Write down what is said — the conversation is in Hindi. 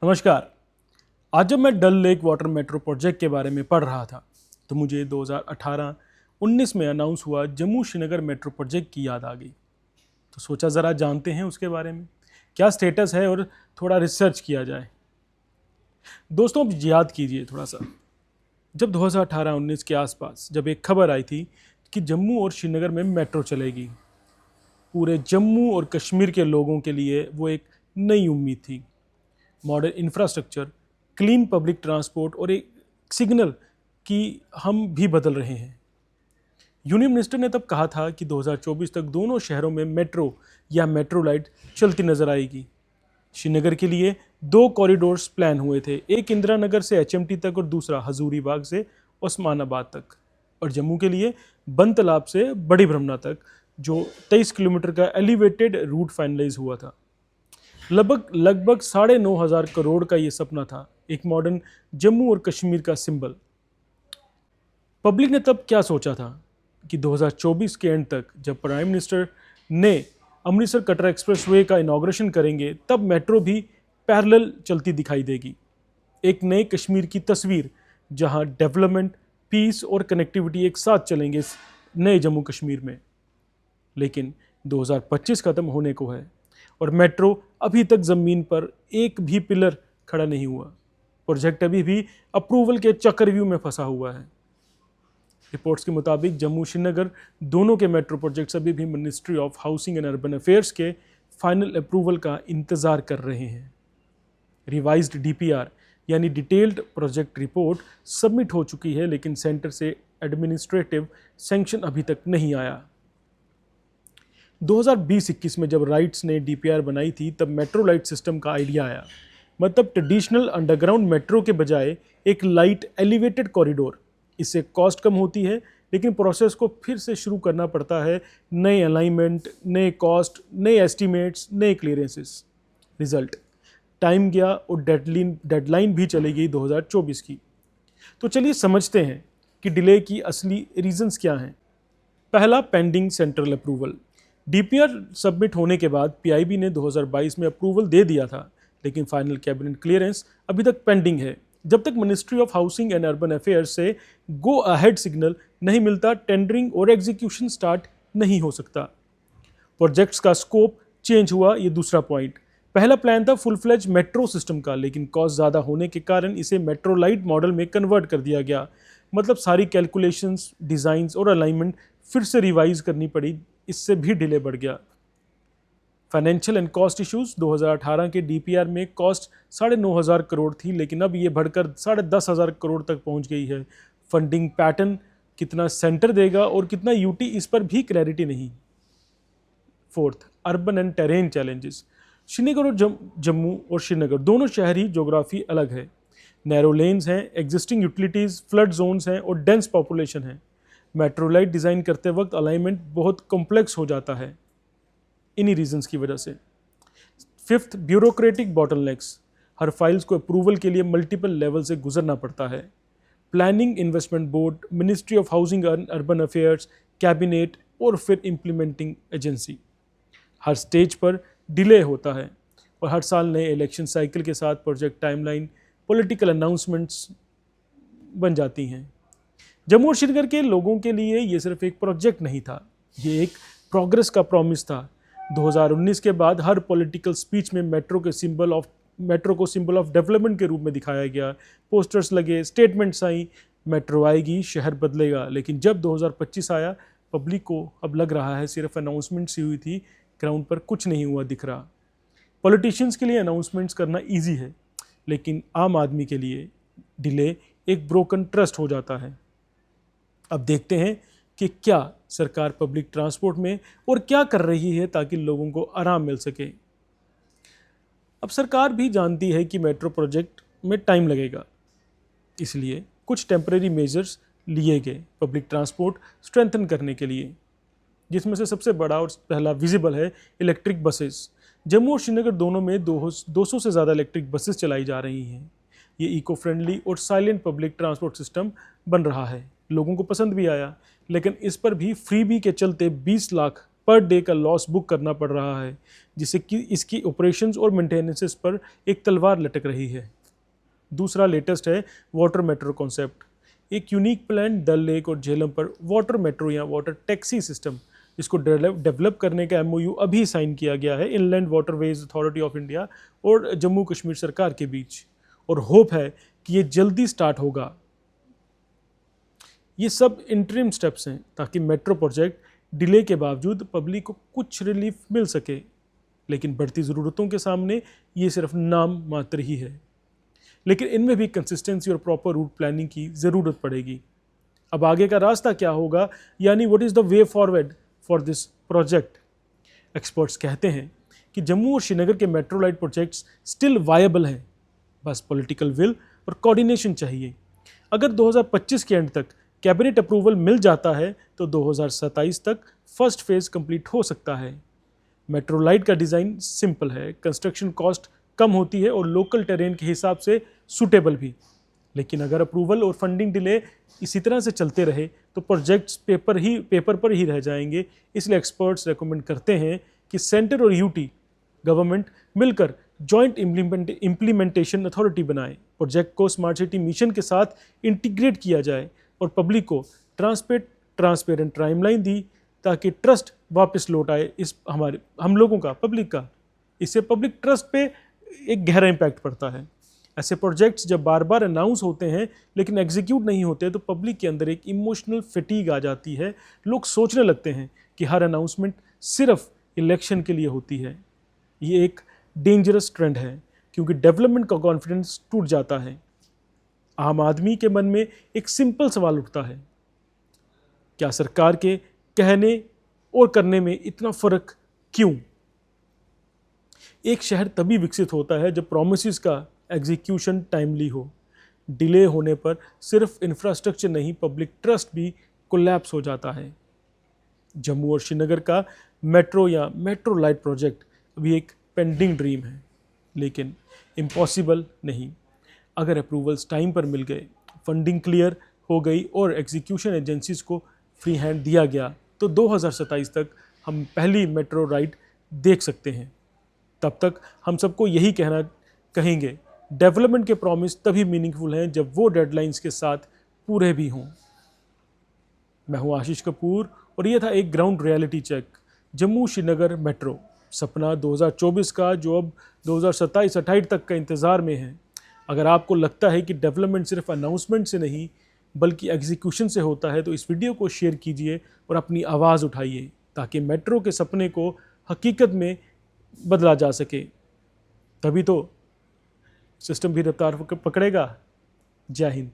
नमस्कार। आज जब मैं डल लेक वाटर मेट्रो प्रोजेक्ट के बारे में पढ़ रहा था तो मुझे 2018-19 में अनाउंस हुआ जम्मू श्रीनगर मेट्रो प्रोजेक्ट की याद आ गई। तो सोचा ज़रा जानते हैं उसके बारे में क्या स्टेटस है और थोड़ा रिसर्च किया जाए। दोस्तों, अब याद कीजिए थोड़ा सा, जब 2018-19 के आसपास जब एक खबर आई थी कि जम्मू और श्रीनगर में मेट्रो चलेगी, पूरे जम्मू और कश्मीर के लोगों के लिए वो एक नई उम्मीद थी। Modern infrastructure, clean public transport और एक सिग्नल कि हम भी बदल रहे हैं। यूनियन मिनिस्टर ने तब कहा था कि 2024 तक दोनों शहरों में मेट्रो या मेट्रो लाइट चलती नजर आएगी। श्रीनगर के लिए 2 कॉरिडोर्स प्लान हुए थे, एक इंदिरा नगर से एचएमटी तक और दूसरा हजूरीबाग से ओस्मानाबाद तक। और जम्मू के लिए बन तालाब से बड़ी ब्रह्मणा तक, जो 23 किलोमीटर का एलिवेटेड रूट फाइनलाइज हुआ था। लगभग 9,500 करोड़ का ये सपना था, एक मॉडर्न जम्मू और कश्मीर का सिंबल। पब्लिक ने तब क्या सोचा था कि 2024 के एंड तक जब प्राइम मिनिस्टर ने अमृतसर कटरा एक्सप्रेसवे का इनॉग्रेशन करेंगे तब मेट्रो भी पैरेलल चलती दिखाई देगी। एक नए कश्मीर की तस्वीर जहां डेवलपमेंट, पीस और कनेक्टिविटी एक साथ चलेंगे इस नए जम्मू कश्मीर में। लेकिन 2025 खत्म होने को है और मेट्रो अभी तक ज़मीन पर एक भी पिलर खड़ा नहीं हुआ। प्रोजेक्ट अभी भी अप्रूवल के चक्रव्यूह में फंसा हुआ है। रिपोर्ट्स के मुताबिक जम्मू श्रीनगर दोनों के मेट्रो प्रोजेक्ट्स अभी भी ministry of housing and urban affairs के फाइनल अप्रूवल का इंतज़ार कर रहे हैं। रिवाइज्ड डीपीआर यानी डिटेल्ड प्रोजेक्ट रिपोर्ट सबमिट हो चुकी है, लेकिन सेंटर से एडमिनिस्ट्रेटिव सैंक्शन अभी तक नहीं आया। 2020-21 में जब राइट्स ने डीपीआर बनाई थी तब मेट्रो लाइट सिस्टम का आइडिया आया, मतलब ट्रेडिशनल अंडरग्राउंड मेट्रो के बजाय एक लाइट एलिवेटेड कॉरिडोर। इससे कॉस्ट कम होती है, लेकिन प्रोसेस को फिर से शुरू करना पड़ता है। नए अलाइनमेंट, नए कॉस्ट, नए एस्टीमेट्स, नए क्लियरेंसेस। रिजल्ट, टाइम गया और डेडलाइन भी चली गई 2024 की। तो चलिए समझते हैं कि डिले की असली रीजंस क्या हैं। पहला, pending central approval. DPR submit होने के बाद पीआईबी ने 2022 में अप्रूवल दे दिया था, लेकिन फाइनल कैबिनेट क्लियरेंस अभी तक पेंडिंग है। जब तक ministry of housing and urban affairs से गो अहेड सिग्नल नहीं मिलता, टेंडरिंग और एग्जीक्यूशन स्टार्ट नहीं हो सकता। प्रोजेक्ट्स का स्कोप चेंज हुआ, ये दूसरा पॉइंट। पहला प्लान था फुल फ्लेज मेट्रो सिस्टम का, लेकिन कॉस्ट ज़्यादा होने के कारण इसे मेट्रो लाइट मॉडल में कन्वर्ट कर दिया गया। मतलब सारी कैलकुलेशंस, डिज़ाइंस और अलाइनमेंट फिर से रिवाइज करनी पड़ी। इससे भी डिले बढ़ गया। Financial and cost issues. 2018 के डीपीआर में कॉस्ट 9,500 करोड़ थी, लेकिन अब ये बढ़कर 10,500 करोड़ तक पहुंच गई है। फंडिंग पैटर्न, कितना सेंटर देगा और कितना यूटी, इस पर भी क्लैरिटी नहीं। Fourth, urban and terrain challenges. Srinagar और जम्मू और श्रीनगर दोनों शहरी ज्योग्राफी अलग है। नैरो लेन्स हैं, एग्जिस्टिंग यूटिलिटीज़, फ्लड जोन्स हैं और डेंस पॉपुलेशन है। मेट्रो लाइट डिज़ाइन करते वक्त अलाइनमेंट बहुत कॉम्प्लेक्स हो जाता है इन्हीं रीजंस की वजह से। Fifth, bureaucratic bottlenecks. हर फाइल्स को अप्रूवल के लिए मल्टीपल लेवल से गुजरना पड़ता है। Planning, investment board, ministry of housing and urban affairs, cabinet और फिर इम्प्लीमेंटिंग एजेंसी। हर स्टेज पर डिले होता है और हर साल नए इलेक्शन साइकिल के साथ प्रोजेक्ट टाइमलाइन, पॉलिटिकल अनाउंसमेंट्स बन जाती हैं। जम्मू और श्रीनगर के लोगों के लिए ये सिर्फ एक प्रोजेक्ट नहीं था, ये एक प्रोग्रेस का प्रॉमिस था। 2019 के बाद हर पॉलिटिकल स्पीच में मेट्रो को सिंबल ऑफ डेवलपमेंट के रूप में दिखाया गया। पोस्टर्स लगे, स्टेटमेंट्स आई, मेट्रो आएगी, शहर बदलेगा। लेकिन जब 2025 आया, पब्लिक को अब लग रहा है सिर्फ अनाउंसमेंट्स ही हुई थी, ग्राउंड पर कुछ नहीं हुआ दिख रहा। पॉलिटिशियंस के लिए अनाउंसमेंट्स करना ईजी है, लेकिन आम आदमी के लिए डिले एक ब्रोकन ट्रस्ट हो जाता है। अब देखते हैं कि क्या सरकार पब्लिक ट्रांसपोर्ट में और क्या कर रही है ताकि लोगों को आराम मिल सके। अब सरकार भी जानती है कि मेट्रो प्रोजेक्ट में टाइम लगेगा, इसलिए कुछ टेम्परेरी मेजर्स लिए गए पब्लिक ट्रांसपोर्ट स्ट्रेंथन करने के लिए, जिसमें से सबसे बड़ा और पहला विजिबल है इलेक्ट्रिक बसेस। जम्मू और श्रीनगर दोनों में 200 से ज़्यादा इलेक्ट्रिक बसेस चलाई जा रही हैं। ये इको फ्रेंडली और साइलेंट पब्लिक ट्रांसपोर्ट सिस्टम बन रहा है। लोगों को पसंद भी आया, लेकिन इस पर भी फ्रीबी के चलते 20 लाख पर डे का लॉस बुक करना पड़ रहा है, जिससे कि इसकी ऑपरेशंस और मेंटेनेंसेस पर एक तलवार लटक रही है। दूसरा लेटेस्ट है वाटर मेट्रो कॉन्सेप्ट। एक यूनिक प्लान डल लेक और झेलम पर वाटर मेट्रो या वाटर टैक्सी सिस्टम, इसको डेवलप करने का MOU अभी साइन किया गया है inland waterways authority of India और जम्मू कश्मीर सरकार के बीच, और होप है कि ये जल्दी स्टार्ट होगा। ये सब इंटरिम स्टेप्स हैं ताकि मेट्रो प्रोजेक्ट डिले के बावजूद पब्लिक को कुछ रिलीफ मिल सके, लेकिन बढ़ती ज़रूरतों के सामने ये सिर्फ नाम मात्र ही है। लेकिन इनमें भी कंसिस्टेंसी और प्रॉपर रूट प्लानिंग की ज़रूरत पड़ेगी। अब आगे का रास्ता क्या होगा, यानी what is the way forward for this project. Experts कहते हैं कि जम्मू और श्रीनगर के metro light projects still viable हैं, बस पॉलिटिकल विल और कोऑर्डिनेशन चाहिए। अगर 2025 के एंड तक कैबिनेट अप्रूवल मिल जाता है तो 2027 तक फर्स्ट फेज कंप्लीट हो सकता है। मेट्रो लाइट का डिज़ाइन सिंपल है, कंस्ट्रक्शन कॉस्ट कम होती है और लोकल टेरेन के हिसाब से सूटेबल भी। लेकिन अगर अप्रूवल और फंडिंग डिले इसी तरह से चलते रहे तो प्रोजेक्ट्स पेपर पर ही रह जाएंगे। इसलिए एक्सपर्ट्स रेकमेंड करते हैं कि सेंटर और यूटी गवर्नमेंट मिलकर जॉइंट इम्प्लीमेंटेशन अथॉरिटी बनाए, प्रोजेक्ट को स्मार्ट सिटी मिशन के साथ इंटीग्रेट किया जाए और पब्लिक को ट्रांसपेरेंट टाइमलाइन दी ताकि ट्रस्ट वापस लौट आए इस हम लोगों का, पब्लिक का। इससे पब्लिक ट्रस्ट पे एक गहरा इम्पैक्ट पड़ता है। ऐसे प्रोजेक्ट्स जब बार बार अनाउंस होते हैं लेकिन एग्जीक्यूट नहीं होते तो पब्लिक के अंदर एक इमोशनल फटीग आ जाती है। लोग सोचने लगते हैं कि हर अनाउंसमेंट सिर्फ इलेक्शन के लिए होती है। ये एक डेंजरस ट्रेंड है क्योंकि डेवलपमेंट का कॉन्फिडेंस टूट जाता है। आम आदमी के मन में एक सिंपल सवाल उठता है, क्या सरकार के कहने और करने में इतना फर्क क्यों? एक शहर तभी विकसित होता है जब प्रॉमिसेस का एग्जीक्यूशन टाइमली हो। डिले होने पर सिर्फ इंफ्रास्ट्रक्चर नहीं, पब्लिक ट्रस्ट भी कोलैप्स हो जाता है। जम्मू और श्रीनगर का मेट्रो या मेट्रो लाइट प्रोजेक्ट अभी एक पेंडिंग ड्रीम है, लेकिन इम्पॉसिबल नहीं। अगर अप्रूवल्स टाइम पर मिल गए, फंडिंग क्लियर हो गई और एग्जीक्यूशन एजेंसीज को फ्री हैंड दिया गया तो 2027 तक हम पहली मेट्रो राइड देख सकते हैं। तब तक हम सबको यही कहेंगे, डेवलपमेंट के प्रॉमिस तभी मीनिंगफुल हैं जब वो डेडलाइंस के साथ पूरे भी हों। मैं हूं आशीष कपूर और ये था एक ground reality check. Jammu Srinagar metro सपना 2024 का, जो अब 2027-28 तक का इंतज़ार में है। अगर आपको लगता है कि डेवलपमेंट सिर्फ अनाउंसमेंट से नहीं बल्कि एग्जीक्यूशन से होता है तो इस वीडियो को शेयर कीजिए और अपनी आवाज़ उठाइए ताकि मेट्रो के सपने को हकीकत में बदला जा सके। तभी तो सिस्टम भी रफ्तार पकड़ेगा। जय हिंद।